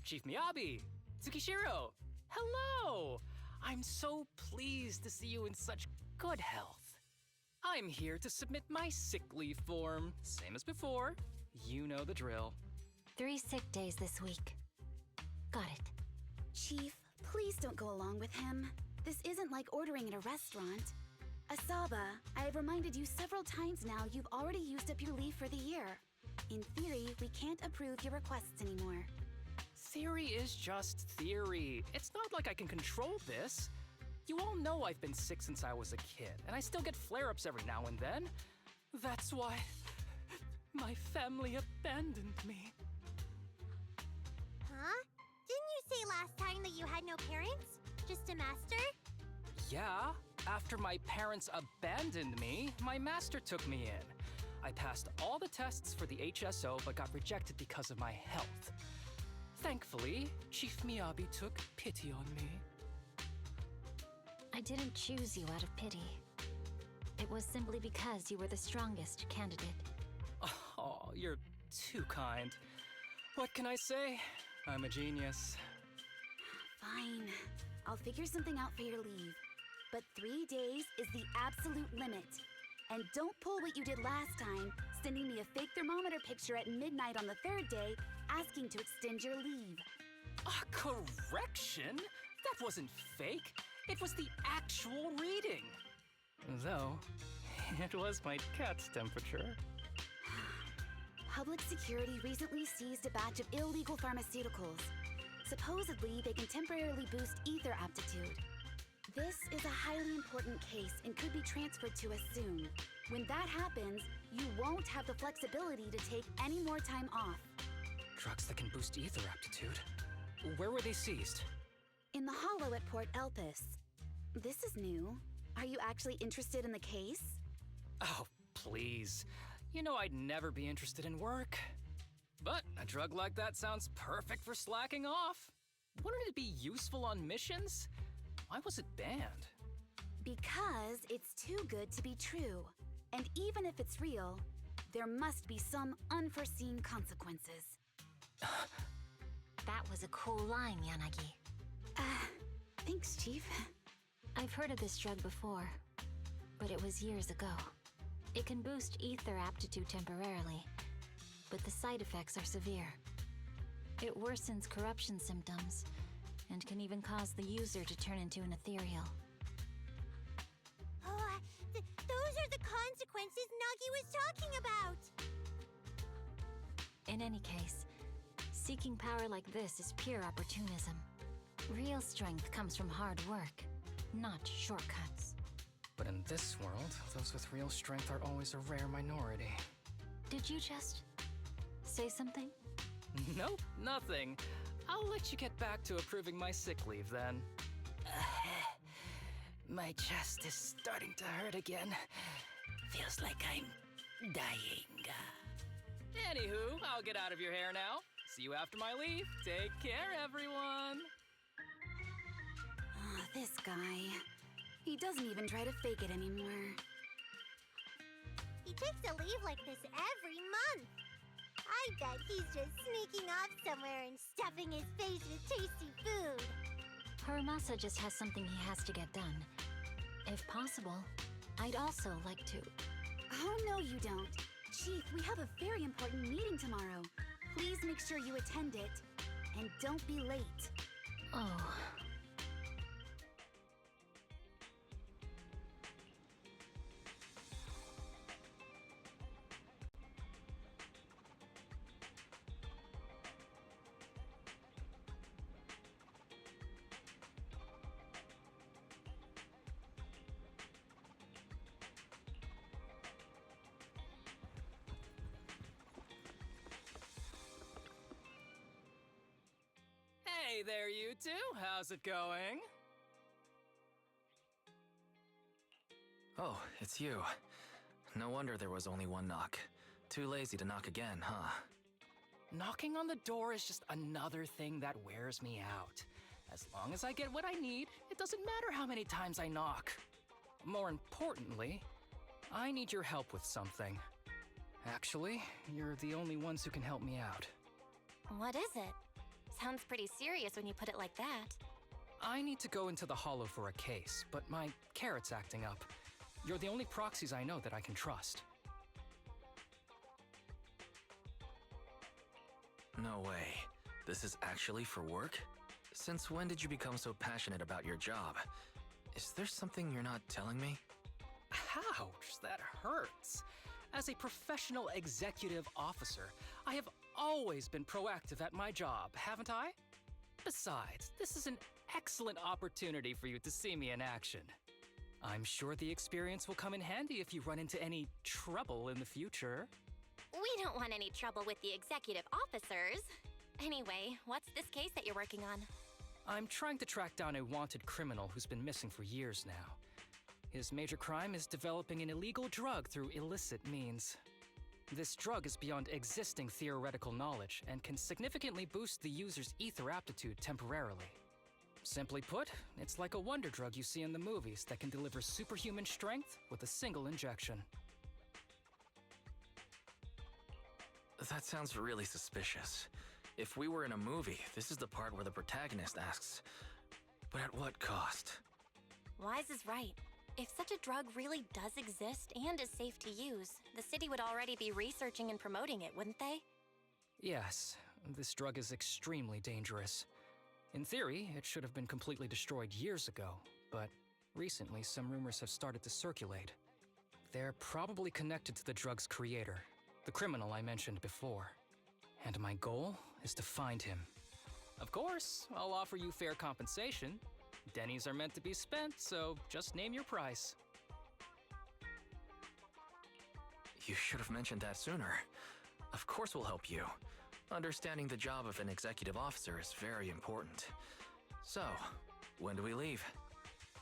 Chief Miyabi! Tsukishiro! Hello! I'm so pleased to see you in such good health. I'm here to submit my sick leave form. Same as before. You know the drill. 3 sick days this week. Got it. Chief, please don't go along with him. This isn't like ordering at a restaurant. Asaba, I have reminded you several times now you've already used up your leave for the year. In theory, we can't approve your requests anymore. Theory is just theory. It's not like I can control this. You all know I've been sick since I was a kid, and I still get flare-ups every now and then. That's why my family abandoned me. Huh? Didn't you say last time that you had no parents? Just a master? Yeah, after my parents abandoned me, my master took me in. I passed all the tests for the HSO but got rejected because of my health. Thankfully, Chief Miyabi took pity on me. I didn't choose you out of pity. It was simply because you were the strongest candidate. Oh, you're too kind. What can I say? I'm a genius. Fine. I'll figure something out for your leave. But 3 days is the absolute limit. And don't pull what you did last time, sending me a fake thermometer picture at midnight on the 3rd day, asking to extend your leave. A correction? That wasn't fake. It was the actual reading. Though, it was my cat's temperature. Public security recently seized a batch of illegal pharmaceuticals. Supposedly, they can temporarily boost ether aptitude. This is a highly important case and could be transferred to us soon. When that happens, you won't have the flexibility to take any more time off. Drugs that can boost ether aptitude? Where were they seized? In the hollow at Port Elpis. This is new. Are you actually interested in the case? Oh, please. You know I'd never be interested in work. But a drug like that sounds perfect for slacking off. Wouldn't it be useful on missions? Why was it banned? Because it's too good to be true. And even if it's real, there must be some unforeseen consequences. That was a cool line, Yanagi. Thanks, Chief. I've heard of this drug before, but it was years ago. It can boost ether aptitude temporarily, but the side effects are severe. It worsens corruption symptoms, and can even cause the user to turn into an ethereal. Oh, those are the consequences Nagi was talking about! In any case, seeking power like this is pure opportunism. Real strength comes from hard work, not shortcuts. But in this world, those with real strength are always a rare minority. Did you just say something? Nope, nothing. I'll let you get back to approving my sick leave then. My chest is starting to hurt again. Feels like I'm dying. Anywho, I'll get out of your hair now. See you after my leave. Take care, everyone. This guy. He doesn't even try to fake it anymore. He takes a leave like this every month. I bet he's just sneaking off somewhere and stuffing his face with tasty food. Haramasa just has something he has to get done. If possible, I'd also like to... Oh, no, you don't. Chief, we have a very important meeting tomorrow. Please make sure you attend it. And don't be late. Oh... Hey there, you two. How's it going? Oh, it's you. No wonder there was only one knock. Too lazy to knock again, huh? Knocking on the door is just another thing that wears me out. As long as I get what I need, it doesn't matter how many times I knock. More importantly, I need your help with something. Actually, you're the only ones who can help me out. What is it? Sounds pretty serious when you put it like that. I need to go into the Hollow for a case, but my carrot's acting up. You're the only proxies I know that I can trust. No way. This is actually for work? Since when did you become so passionate about your job? Is there something you're not telling me? Ouch, that hurts. As a professional executive officer, I have always been proactive at my job, haven't I? Besides, this is an excellent opportunity for you to see me in action. I'm sure the experience will come in handy if you run into any trouble in the future. We don't want any trouble with the executive officers. Anyway, what's this case that you're working on? I'm trying to track down a wanted criminal who's been missing for years now. His major crime is developing an illegal drug through illicit means. This drug is beyond existing theoretical knowledge and can significantly boost the user's ether aptitude temporarily. Simply put, it's like a wonder drug you see in the movies that can deliver superhuman strength with a single injection. That sounds really suspicious. If we were in a movie, this is the part where the protagonist asks, but at what cost? Wise is right. If such a drug really does exist and is safe to use, the city would already be researching and promoting it, wouldn't they? Yes, this drug is extremely dangerous. In theory, it should have been completely destroyed years ago, but recently some rumors have started to circulate. They're probably connected to the drug's creator, the criminal I mentioned before. And my goal is to find him. Of course, I'll offer you fair compensation. Dennies are meant to be spent, so just name your price. You should have mentioned that sooner. Of course we'll help you. Understanding the job of an executive officer is very important. So, when do we leave?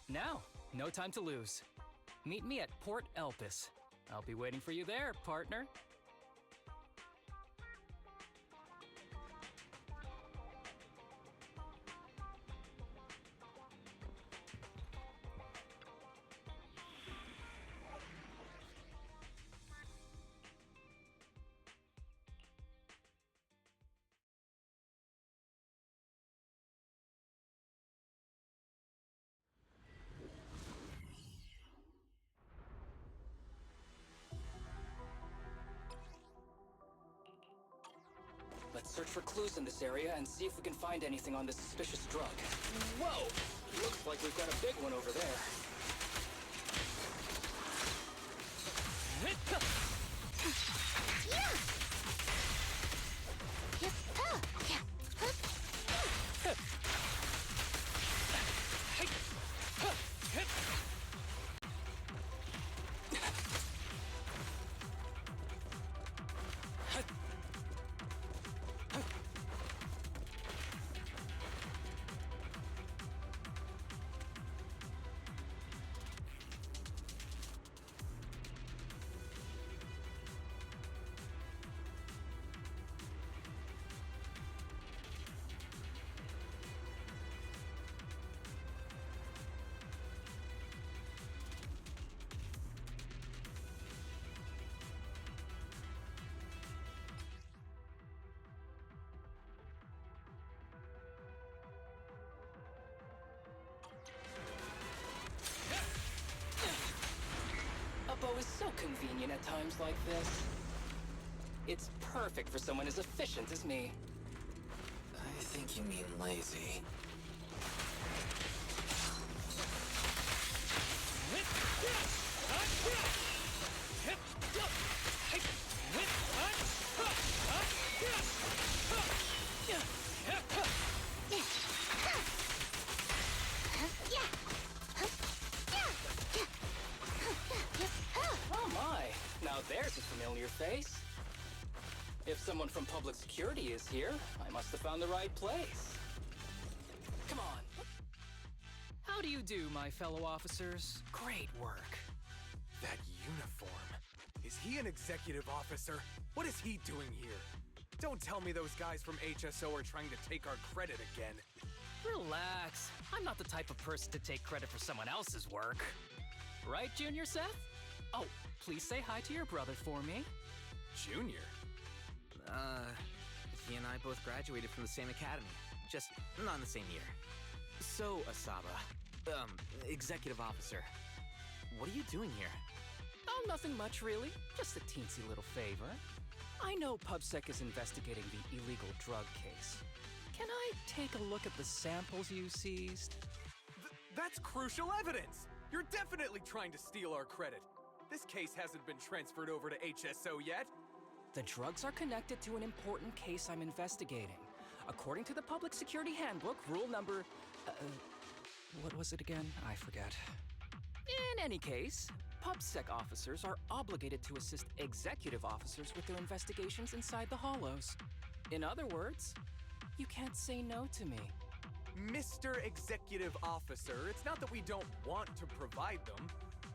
Now, no time to lose. Meet me at Port Elpis. I'll be waiting for you there, partner. Let's search for clues in this area and see if we can find anything on this suspicious drug. Whoa! Looks like we've got a big one over there. A bow is so convenient at times like this. It's perfect for someone as efficient as me. I think you mean lazy. Oh my, now there's a familiar face. If someone from public security is here, I must have found the right place. Come on. How do you do, my fellow officers? Great work. That uniform. Is he an executive officer? What is he doing here? Don't tell me those guys from HSO are trying to take our credit again. Relax. I'm not the type of person to take credit for someone else's work. Right, Junior Seth? Oh, please say hi to your brother for me. Junior? He and I I both graduated from the same academy, just not in the same year. So, Asaba, executive officer, what are you doing here? Oh, nothing much, really. Just a teensy little favor. I know PubSec is investigating the illegal drug case. Can I take a look at the samples you seized? That's crucial evidence! You're definitely trying to steal our credit. This case hasn't been transferred over to HSO yet. The drugs are connected to an important case I'm investigating. According to the Public Security Handbook, rule number... what was it again? I forget. In any case, PubSec officers are obligated to assist executive officers with their investigations inside the Hollows. In other words, you can't say no to me. Mr. Executive Officer, it's not that we don't want to provide them.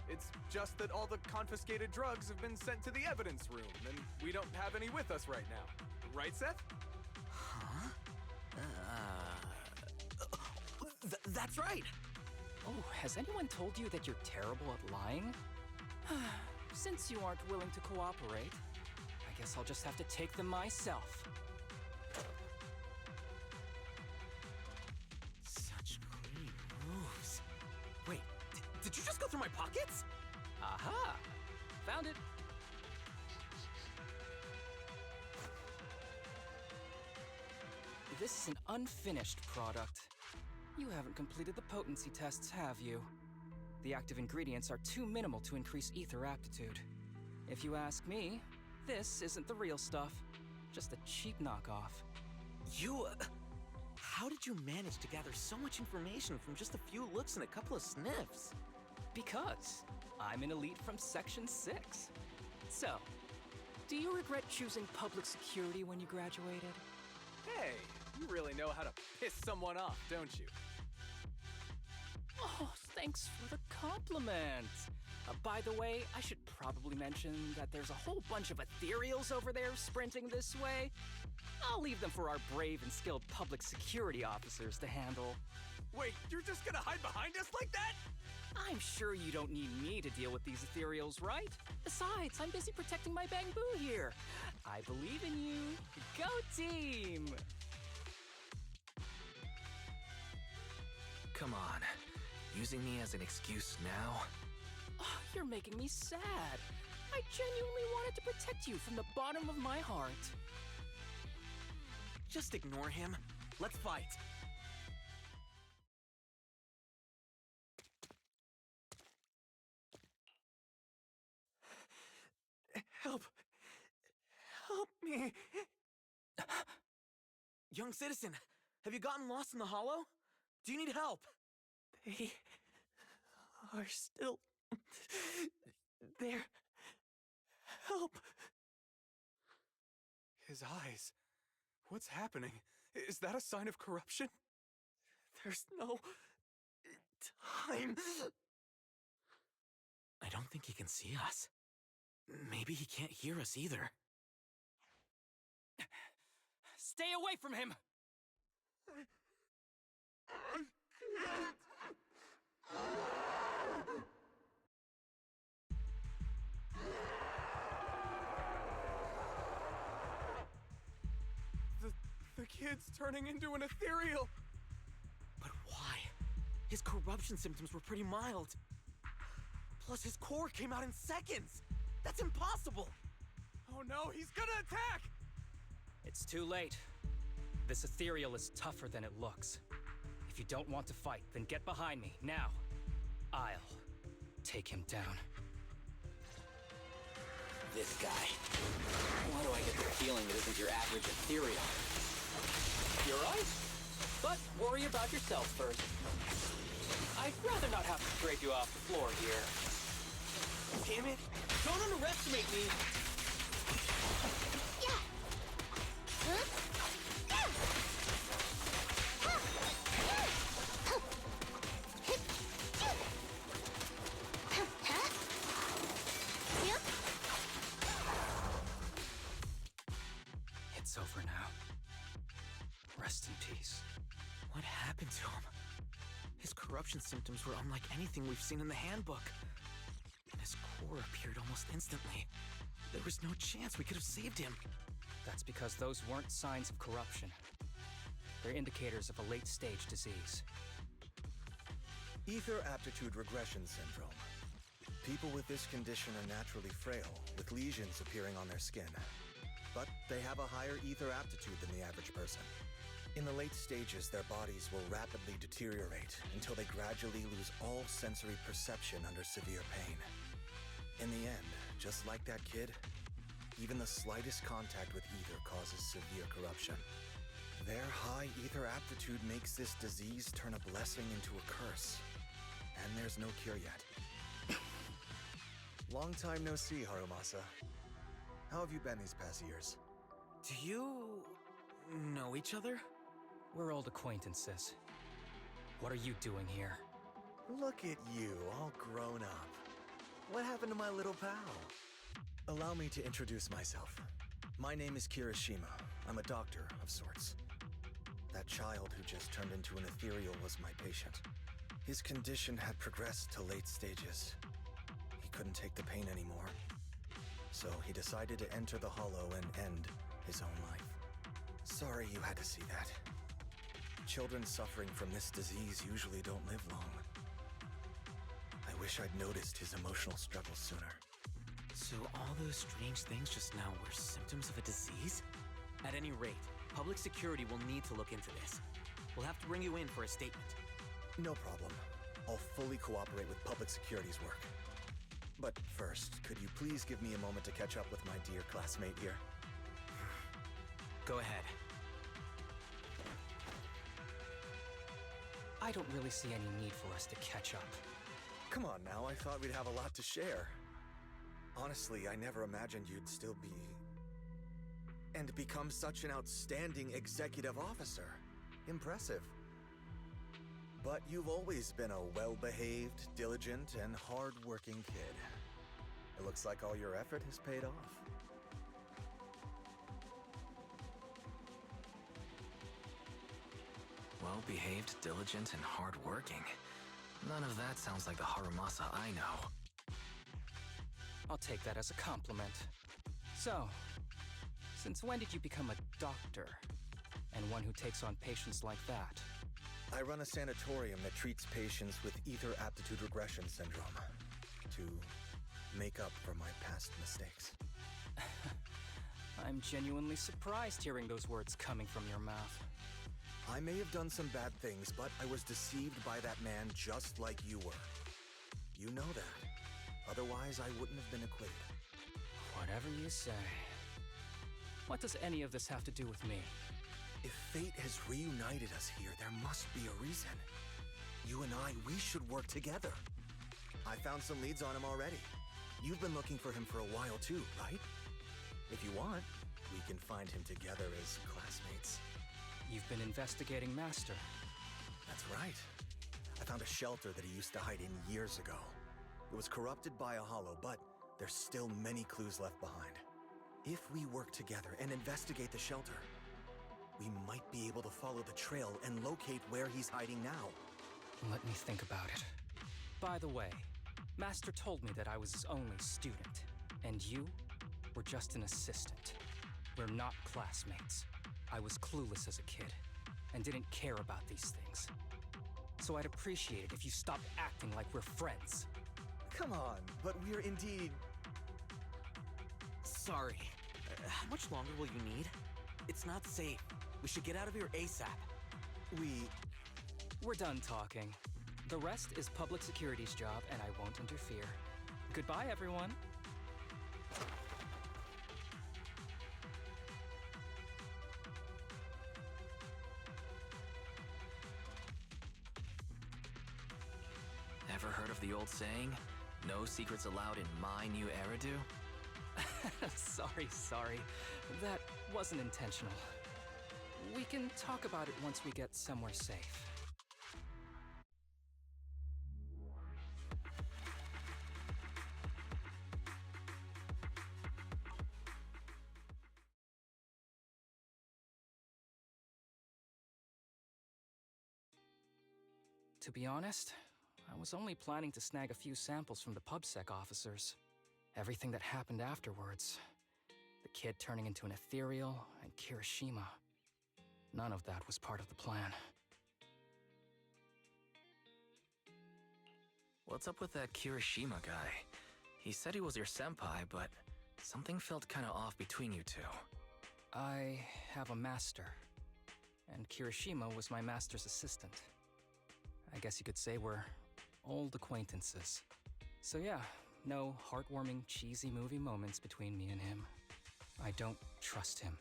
It's just that all the confiscated drugs have been sent to the evidence room, and we don't have any with us right now. Right, Seth? Huh? That's right! Oh, has anyone told you that you're terrible at lying? Since you aren't willing to cooperate, I guess I'll just have to take them myself. Such clean moves. Wait, did you just go through my pockets? Aha! Found it. This is an unfinished product. You haven't completed the potency tests, have you? The active ingredients are too minimal to increase ether aptitude. If you ask me, this isn't the real stuff. Just a cheap knockoff. How did you manage to gather so much information from just a few looks and a couple of sniffs? Because I'm an elite from Section 6. So, do you regret choosing public security when you graduated? Hey, you really know how to piss someone off, don't you? Oh, thanks for the compliment. By the way, I should probably mention that there's a whole bunch of ethereals over there sprinting this way. I'll leave them for our brave and skilled public security officers to handle. Wait, you're just gonna hide behind us like that? I'm sure you don't need me to deal with these ethereals, right? Besides, I'm busy protecting my bamboo here. I believe in you. Go team! Come on. Using me as an excuse now? Oh, you're making me sad. I genuinely wanted to protect you from the bottom of my heart. Just ignore him. Let's fight. Help! Help me! Young citizen, have you gotten lost in the hollow? Do you need help? They are still there. Help! His eyes. What's happening? Is that a sign of corruption? There's no time. I don't think he can see us. Maybe he can't hear us either. Stay away from him! The kid's turning into an ethereal! But why? His corruption symptoms were pretty mild. Plus, his core came out in seconds! That's impossible! Oh no, he's gonna attack! It's too late. This ethereal is tougher than it looks. If you don't want to fight, then get behind me, now. I'll take him down. This guy. Why do I get the feeling it isn't your average ethereal? You're right. But worry about yourself first. I'd rather not have to scrape you off the floor here. Damn it! Don't underestimate me! It's over now. Rest in peace. What happened to him? His corruption symptoms were unlike anything we've seen in the handbook. And his core appeared almost instantly. There was no chance we could have saved him. That's because those weren't signs of corruption. They're indicators of a late-stage disease. Ether aptitude regression syndrome. People with this condition are naturally frail, with lesions appearing on their skin. But they have a higher ether aptitude than the average person. In the late stages, their bodies will rapidly deteriorate until they gradually lose all sensory perception under severe pain. In the end, just like that kid, even the slightest contact with ether causes severe corruption. Their high ether aptitude makes this disease turn a blessing into a curse. And there's no cure yet. Long time no see, Harumasa. How have you been these past years? Do you know each other? We're old acquaintances. What are you doing here? Look at you, all grown up. What happened to my little pal? Allow me to introduce myself. My name is Kirishima. I'm a doctor of sorts. That child who just turned into an ethereal was my patient. His condition had progressed to late stages. He couldn't take the pain anymore. So he decided to enter the Hollow and end his own life. Sorry you had to see that. Children suffering from this disease usually don't live long. I wish I'd noticed his emotional struggles sooner. So all those strange things just now were symptoms of a disease? At any rate, public security will need to look into this. We'll have to bring you in for a statement. No problem. I'll fully cooperate with public security's work. But first, could you please give me a moment to catch up with my dear classmate here? Go ahead. I don't really see any need for us to catch up. Come on now, I thought we'd have a lot to share. Honestly, I never imagined you'd still be... and become such an outstanding executive officer. Impressive. But you've always been a well-behaved, diligent, and hard-working kid. It looks like all your effort has paid off. Well-behaved, diligent, and hardworking. None of that sounds like the Harumasa I know. I'll take that as a compliment. So, since when did you become a doctor? And one who takes on patients like that? I run a sanatorium that treats patients with ether aptitude regression syndrome to make up for my past mistakes. I'm genuinely surprised hearing those words coming from your mouth. I may have done some bad things, but I was deceived by that man just like you were. You know that. Otherwise, I wouldn't have been acquitted. Whatever you say. What does any of this have to do with me? If fate has reunited us here, there must be a reason. You and I, we should work together. I found some leads on him already. You've been looking for him for a while too, right? If you want, we can find him together as classmates. You've been investigating Master. That's right. I found a shelter that he used to hide in years ago. It was corrupted by a hollow, but there's still many clues left behind. If we work together and investigate the shelter, we might be able to follow the trail and locate where he's hiding now. Let me think about it. By the way, Master told me that I was his only student, and you were just an assistant. We're not classmates. I was clueless as a kid, and didn't care about these things. So I'd appreciate it if you stopped acting like we're friends. Come on, but we're indeed... Sorry. How much longer will you need? It's not safe. We should get out of here ASAP. We're done talking. The rest is public security's job, and I won't interfere. Goodbye, everyone. Ever heard of the old saying, no secrets allowed in my new Eridu? Sorry. That wasn't intentional. We can talk about it once we get somewhere safe. To be honest, I was only planning to snag a few samples from the PubSec officers. Everything that happened afterwards, the kid turning into an ethereal, and Kirishima. None of that was part of the plan. What's up with that Kirishima guy? He said he was your senpai, but something felt kinda off between you two. I have a master, and Kirishima was my master's assistant. I guess you could say we're old acquaintances. So yeah, no heartwarming, cheesy movie moments between me and him. I don't trust him.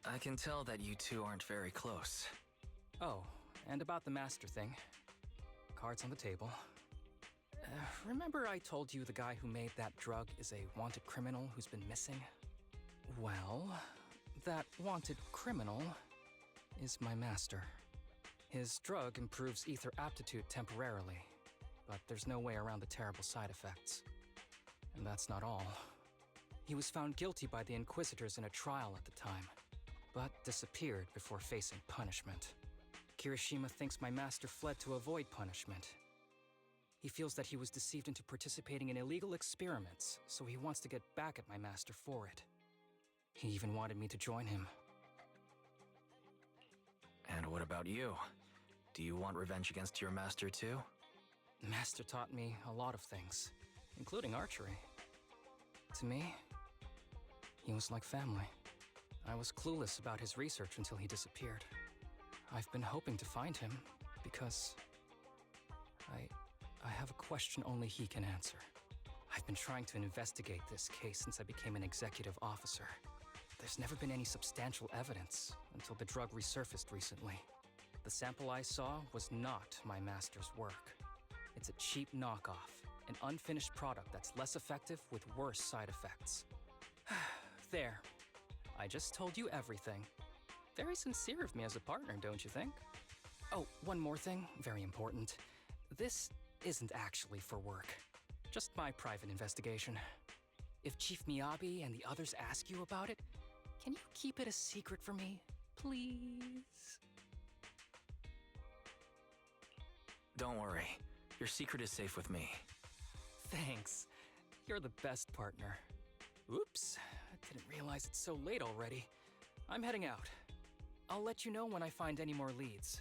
I can tell that you two aren't very close. Oh, and about the master thing. Cards on the table. Remember I told you the guy who made that drug is a wanted criminal who's been missing? Well, that wanted criminal is my master. His drug improves ether aptitude temporarily, but there's no way around the terrible side effects. And that's not all. He was found guilty by the Inquisitors in a trial at the time, but disappeared before facing punishment. Kirishima thinks my master fled to avoid punishment. He feels that he was deceived into participating in illegal experiments, so he wants to get back at my master for it. He even wanted me to join him. And what about you? Do you want revenge against your master too? Master taught me a lot of things, including archery. To me, he was like family. I was clueless about his research until he disappeared. I've been hoping to find him because I have a question only he can answer. I've been trying to investigate this case since I became an executive officer. There's never been any substantial evidence until the drug resurfaced recently. The sample I saw was not my master's work. It's a cheap knockoff, an unfinished product that's less effective with worse side effects. There. I just told you everything. Very sincere of me as a partner, don't you think? Oh, one more thing, very important. This isn't actually for work. Just my private investigation. If Chief Miyabi and the others ask you about it, can you keep it a secret for me, please? Don't worry. Your secret is safe with me. Thanks. You're the best partner. Oops, I didn't realize it's so late already. I'm heading out. I'll let you know when I find any more leads.